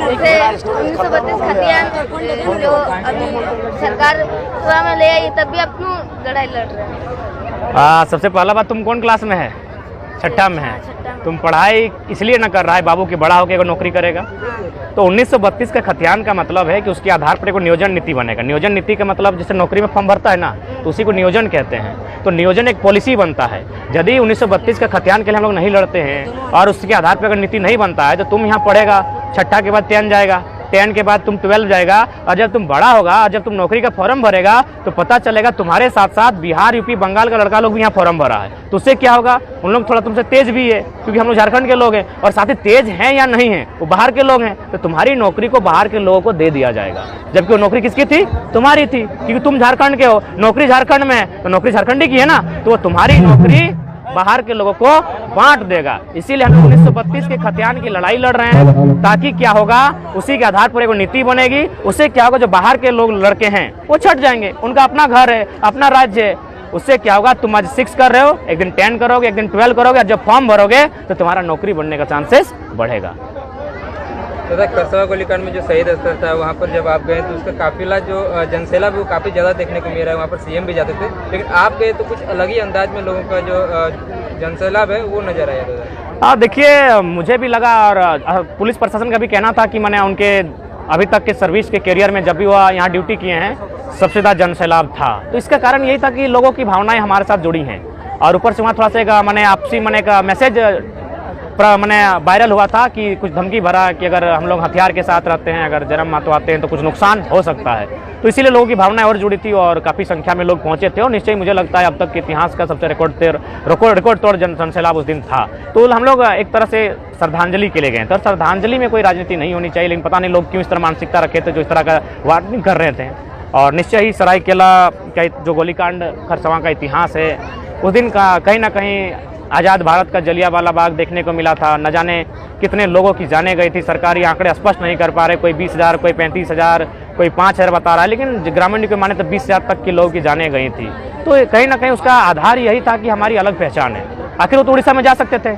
जैसे 1932 खतियान जो अभी सरकार में ले आई तब भी अब क्यों लड़ाई लड़ रहे हैं? सबसे पहला बात, तुम कौन क्लास में है? छठा में है। तुम पढ़ाई इसलिए ना कर रहा है बाबू की बड़ा होकर नौकरी करेगा। तो 1932 का खतियान का मतलब है कि उसके आधार पर एक नियोजन नीति बनेगा। नियोजन नीति का मतलब जैसे नौकरी में फॉर्म भरता है ना, तो उसी को नियोजन कहते हैं। तो नियोजन एक पॉलिसी बनता है। यदि 1932 का खतियान के लिए हम लोग नहीं लड़ते हैं और उसके आधार पर अगर नीति नहीं बनता है, तो तुम यहाँ पढ़ेगा, छठा के बाद 10 जाएगा, 10 के बाद तुम 12 जाएगा, और जब तुम बड़ा होगा, जब तुम नौकरी का फॉर्म भरेगा, तो पता चलेगा तुम्हारे साथ साथ बिहार, यूपी, बंगाल का लड़का लोग भी यहाँ फॉर्म भरा है। तो उससे क्या होगा, उन लोग थोड़ा तुमसे तेज भी है, क्योंकि हम लोग झारखंड के लोग हैं, और साथ ही तेज हैं या नहीं हैं वो बाहर के लोग हैं, तो तुम्हारी नौकरी को बाहर के लोगों को दे दिया जाएगा। जबकि वो नौकरी किसकी थी? तुम्हारी थी, क्योंकि तुम झारखंड के हो, नौकरी झारखंड में है, तो नौकरी झारखंडी की है ना, तो वो तुम्हारी नौकरी बाहर के लोगों को बांट देगा। इसीलिए हम 1932 के खतियान की लड़ाई लड़ रहे हैं, ताकि क्या होगा, उसी के आधार पर एक नीति बनेगी। उससे क्या होगा, जो बाहर के लोग लड़के हैं वो छट जाएंगे, उनका अपना घर है, अपना राज्य है। उससे क्या होगा, तुम आज 6 कर रहे हो, एक दिन 10 करोगे, एक दिन 12 करोगे, और जब फॉर्म भरोगे तो तुम्हारा नौकरी बनने का चांसेस बढ़ेगा। तथा करसवा गोलीकांड में जो शहीद स्थल था, वहाँ पर जब आप गए तो उसका काफिला जो जनसेला भी वो काफ़ी ज़्यादा देखने को मिल रहा है। वहाँ पर सीएम भी जाते थे, लेकिन आप गए तो कुछ अलग ही अंदाज में लोगों का जो जनसैलाब है वो नजर आया था। देखिए, मुझे भी लगा, और पुलिस प्रशासन का भी कहना था कि मैंने उनके अभी तक के सर्विस के करियर में जब भी वह यहाँ ड्यूटी किए हैं, सबसे ज़्यादा जनसैलाब था। तो इसका कारण यही था कि लोगों की भावनाएं हमारे साथ जुड़ी हैं, और ऊपर से वहाँ थोड़ा सा एक मैंने आपसी का मैसेज वायरल हुआ था कि कुछ धमकी भरा कि अगर हम लोग हथियार के साथ रहते हैं, अगर जन्म मातवाते हैं तो कुछ नुकसान हो सकता है। तो इसीलिए लोगों की भावनाएं और जुड़ी थी, और काफ़ी संख्या में लोग पहुंचे थे, और निश्चय मुझे लगता है अब तक के इतिहास का सबसे रिकॉर्ड तोड़ जनसैलाब उस दिन था। तो हम लोग एक तरह से श्रद्धांजलि के लिए गए थे, और श्रद्धांजलि में कोई राजनीति नहीं होनी चाहिए, लेकिन पता नहीं लोग क्यों इस तरह मानसिकता रखे थे जो इस तरह का वार्निंग कर रहे थे। और निश्चय ही सरायकेला का जो गोलीकांड खरसवां का इतिहास है, उस दिन का कहीं ना कहीं आज़ाद भारत का जलियांवाला बाग देखने को मिला था। न जाने कितने लोगों की जाने गई थी, सरकारी आंकड़े स्पष्ट नहीं कर पा रहे, कोई 20,000, कोई 35,000, कोई 5,000 बता रहा है, लेकिन ग्रामीण के माने तो 20,000 तक के लोगों की जाने गई थी। तो कहीं ना कहीं उसका आधार यही था कि हमारी अलग पहचान है। आखिर वो तो उड़ीसा में जा सकते थे,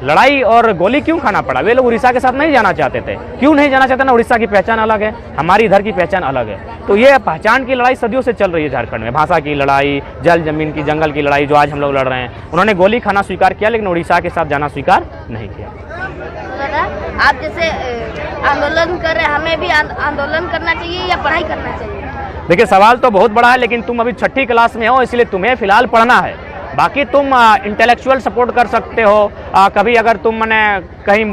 लड़ाई और गोली क्यों खाना पड़ा? वे लोग उड़ीसा के साथ नहीं जाना चाहते थे। क्यों नहीं जाना चाहते ना? उड़ीसा की पहचान अलग है, हमारी इधर की पहचान अलग है। तो ये पहचान की लड़ाई सदियों से चल रही है झारखंड में। भाषा की लड़ाई, जल जमीन की, जंगल की लड़ाई जो आज हम लोग लड़ रहे हैं। उन्होंने गोली खाना स्वीकार किया, लेकिन उड़ीसा के साथ जाना स्वीकार नहीं किया। आप जैसे आंदोलन कर रहे हैं, हमें भी आंदोलन करना चाहिए या पढ़ाई करना चाहिए? देखिए, सवाल तो बहुत बड़ा है, लेकिन तुम अभी 6ठी क्लास में हो, इसलिए तुम्हें फिलहाल पढ़ना है। बाकी तुम इंटेलेक्चुअल सपोर्ट कर सकते हो। कभी अगर तुम कहीं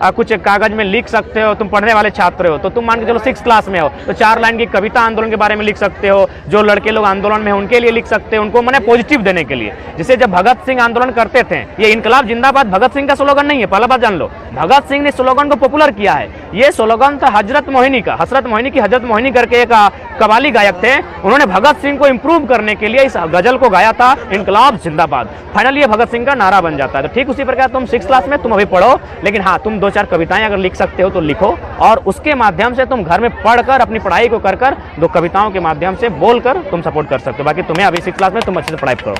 कुछ कागज में लिख सकते हो, तुम पढ़ने वाले छात्र हो, तो तुम मान के चलो 6 क्लास में हो, तो 4 लाइन की कविता आंदोलन के बारे में लिख सकते हो। जो लड़के लोग आंदोलन में हैं उनके लिए लिख सकते हो, उनको पॉजिटिव देने के लिए। जैसे जब भगत सिंह आंदोलन करते थे, ये इनकलाब जिंदाबाद भगत सिंह का स्लोगन नहीं है, पहला बात जान लो। भगत सिंह ने स्लोगन को पॉपुलर किया है। ये स्लोगन था हजरत मोहिनी का। हजरत मोहिनी करके एक कवाली गायक थे, उन्होंने भगत सिंह को इम्प्रूव करने के लिए इस गजल को गाया था, इनकलाब जिंदाबाद। फाइनली ये भगत सिंह का नारा बन जाता है। तो ठीक उसी प्रकार तुम 6 क्लास में तुम अभी पढ़ो, लेकिन हाँ, तुम 2-4 कविताएं अगर लिख सकते हो तो लिखो, और उसके माध्यम से तुम घर में पढ़कर अपनी पढ़ाई को कर 2 कविताओं के माध्यम से बोलकर तुम सपोर्ट कर सकते हो। बाकी तुम्हें अभी 6 क्लास में तुम अच्छे से पढ़ाई करो।